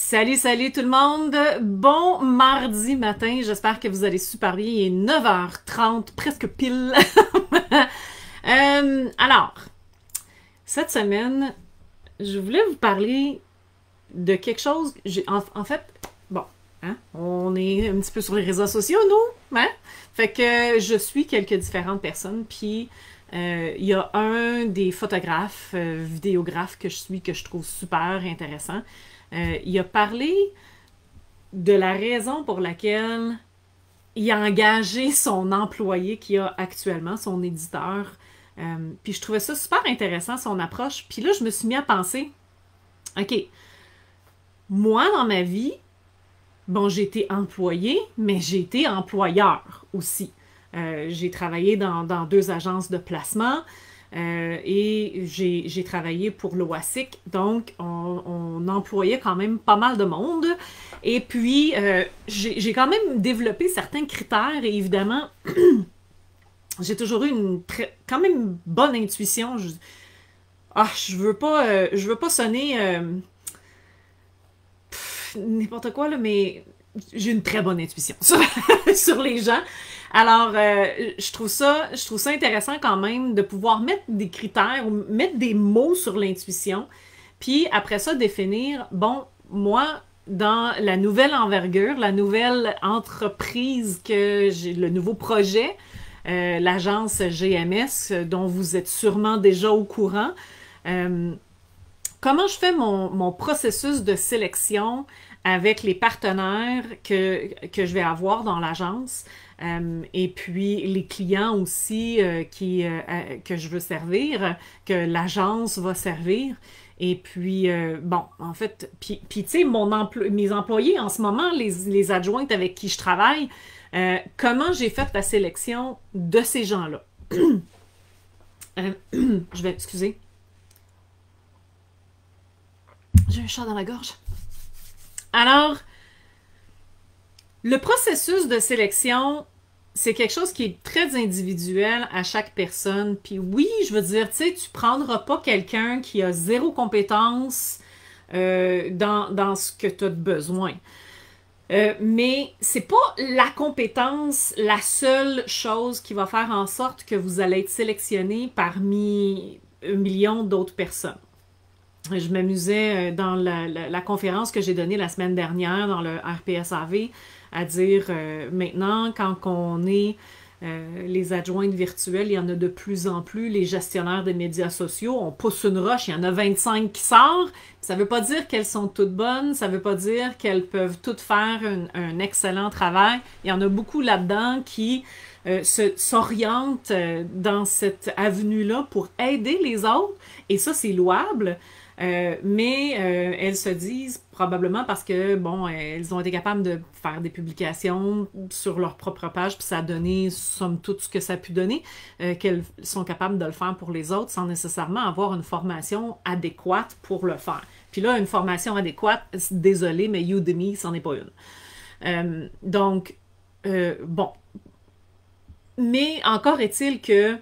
Salut, salut tout le monde! Bon mardi matin, j'espère que vous allez super bien. Il est 9h30, presque pile. Alors, cette semaine, je voulais vous parler de quelque chose. En fait, bon, hein, on est un petit peu sur les réseaux sociaux, nous, hein? Fait que je suis quelques différentes personnes, puis il y a un des photographes, vidéographes que je suis, que je trouve super intéressant. Il a parlé de la raison pour laquelle il a engagé son employé qu'il a actuellement, son éditeur. Puis je trouvais ça super intéressant, son approche. Puis là, je me suis mis à penser, OK, moi, dans ma vie, bon, j'ai été employé, mais j'ai été employeur aussi. J'ai travaillé dans deux agences de placement. Et j'ai travaillé pour l'OASIC, donc on employait quand même pas mal de monde. Et puis, j'ai quand même développé certains critères et évidemment, j'ai toujours eu quand même bonne intuition. Je veux pas sonner n'importe quoi, là, mais j'ai une très bonne intuition sur les gens. Alors, je trouve ça intéressant quand même de pouvoir mettre des critères ou mettre des mots sur l'intuition, puis après ça, définir, bon, moi, dans la nouvelle envergure, la nouvelle entreprise que j'ai, le nouveau projet, l'agence GMS, dont vous êtes sûrement déjà au courant, comment je fais mon processus de sélection avec les partenaires que je vais avoir dans l'agence et puis les clients aussi que je veux servir, que l'agence va servir. Et puis, bon, en fait, puis tu sais, mes employés en ce moment, les adjointes avec qui je travaille, comment j'ai fait la sélection de ces gens-là? Excusez. J'ai un chat dans la gorge. Alors, le processus de sélection, c'est quelque chose qui est très individuel à chaque personne. Puis oui, je veux dire, tu sais, tu prendras pas quelqu'un qui a zéro compétence dans ce que tu as besoin. Mais c'est pas la compétence la seule chose qui va faire en sorte que vous allez être sélectionné parmi un million d'autres personnes. Je m'amusais dans la conférence que j'ai donnée la semaine dernière dans le RPSAV à dire maintenant, quand on est les adjointes virtuelles, il y en a de plus en plus, les gestionnaires des médias sociaux, on pousse une roche, il y en a 25 qui sortent. Ça ne veut pas dire qu'elles sont toutes bonnes, ça ne veut pas dire qu'elles peuvent toutes faire un excellent travail. Il y en a beaucoup là-dedans qui s'orientent dans cette avenue-là pour aider les autres, et ça, c'est louable. Mais elles se disent, probablement parce que, bon, elles ont été capables de faire des publications sur leur propre page, puis ça a donné, somme toute, ce que ça a pu donner, qu'elles sont capables de le faire pour les autres sans nécessairement avoir une formation adéquate pour le faire. Puis là, une formation adéquate, désolé, mais Udemy, c'en est pas une. Bon. Mais encore est-il que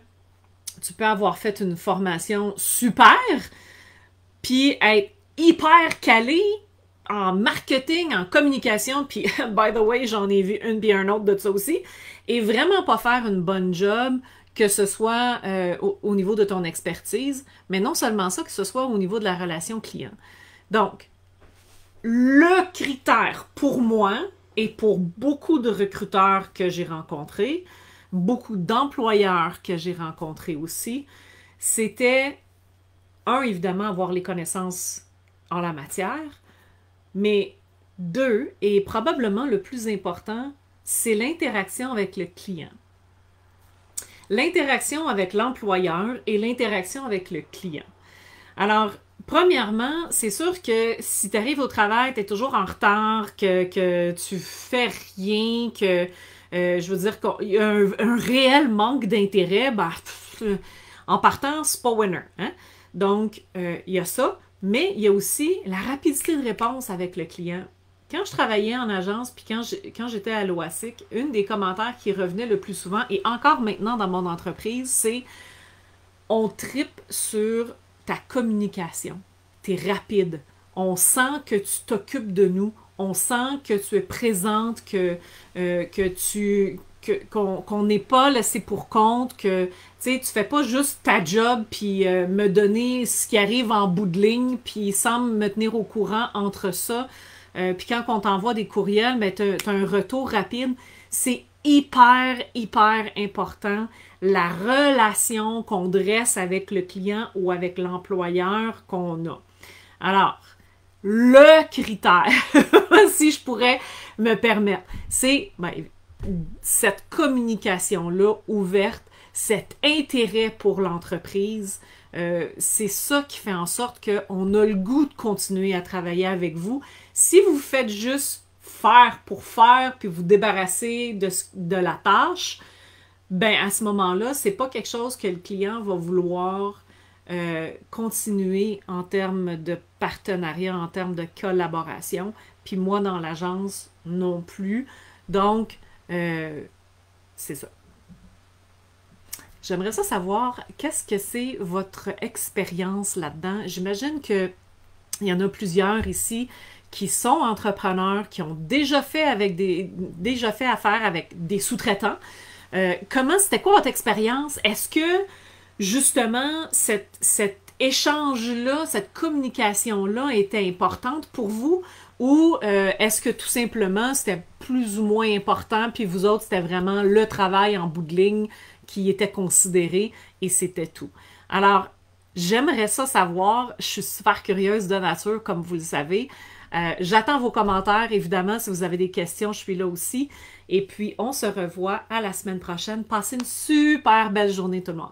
tu peux avoir fait une formation super, puis être hyper calé en marketing, en communication, puis by the way, j'en ai vu une puis un autre de ça aussi, et vraiment pas faire une bonne job, que ce soit au niveau de ton expertise, mais non seulement ça, que ce soit au niveau de la relation client. Donc, le critère pour moi, et pour beaucoup de recruteurs que j'ai rencontrés, beaucoup d'employeurs que j'ai rencontrés aussi, c'était évidemment, avoir les connaissances en la matière, mais deux, et probablement le plus important, c'est l'interaction avec le client. L'interaction avec l'employeur et l'interaction avec le client. Alors, premièrement, c'est sûr que si tu arrives au travail, tu es toujours en retard, que tu fais rien, que, je veux dire, qu'il y a un réel manque d'intérêt, en partant, c'est pas winner, hein? Donc, il y a ça, mais il y a aussi la rapidité de réponse avec le client. Quand je travaillais en agence, puis quand j'étais à l'OASIC, une des commentaires qui revenait le plus souvent, et encore maintenant dans mon entreprise, c'est « on tripe sur ta communication. T'es rapide. On sent que tu t'occupes de nous. On sent que tu es présente, qu'on n'est pas laissé pour compte, que tu fais pas juste ta job puis me donner ce qui arrive en bout de ligne puis sans me tenir au courant entre ça. Puis quand on t'envoie des courriels, ben, t'as un retour rapide. C'est hyper, hyper important la relation qu'on dresse avec le client ou avec l'employeur qu'on a. Alors, le critère, si je pourrais me permettre, c'est cette communication-là ouverte, cet intérêt pour l'entreprise. C'est ça qui fait en sorte qu'on a le goût de continuer à travailler avec vous. Si vous faites juste faire pour faire, puis vous débarrasser de la tâche, ben à ce moment-là, c'est pas quelque chose que le client va vouloir continuer en termes de partenariat, en termes de collaboration. Puis moi, dans l'agence, non plus. Donc, c'est ça. J'aimerais ça savoir, qu'est-ce que c'est votre expérience là-dedans? J'imagine qu'il y en a plusieurs ici qui sont entrepreneurs, qui ont déjà fait affaire avec des sous-traitants. C'était quoi votre expérience? Est-ce que, justement, cet échange-là, cette communication-là était importante pour vous? Ou est-ce que tout simplement, c'était plus ou moins important, puis vous autres, c'était vraiment le travail en bout de ligne qui était considéré et c'était tout? Alors, j'aimerais ça savoir. Je suis super curieuse de nature, comme vous le savez. J'attends vos commentaires, évidemment. Si vous avez des questions, je suis là aussi. Et puis, on se revoit à la semaine prochaine. Passez une super belle journée, tout le monde.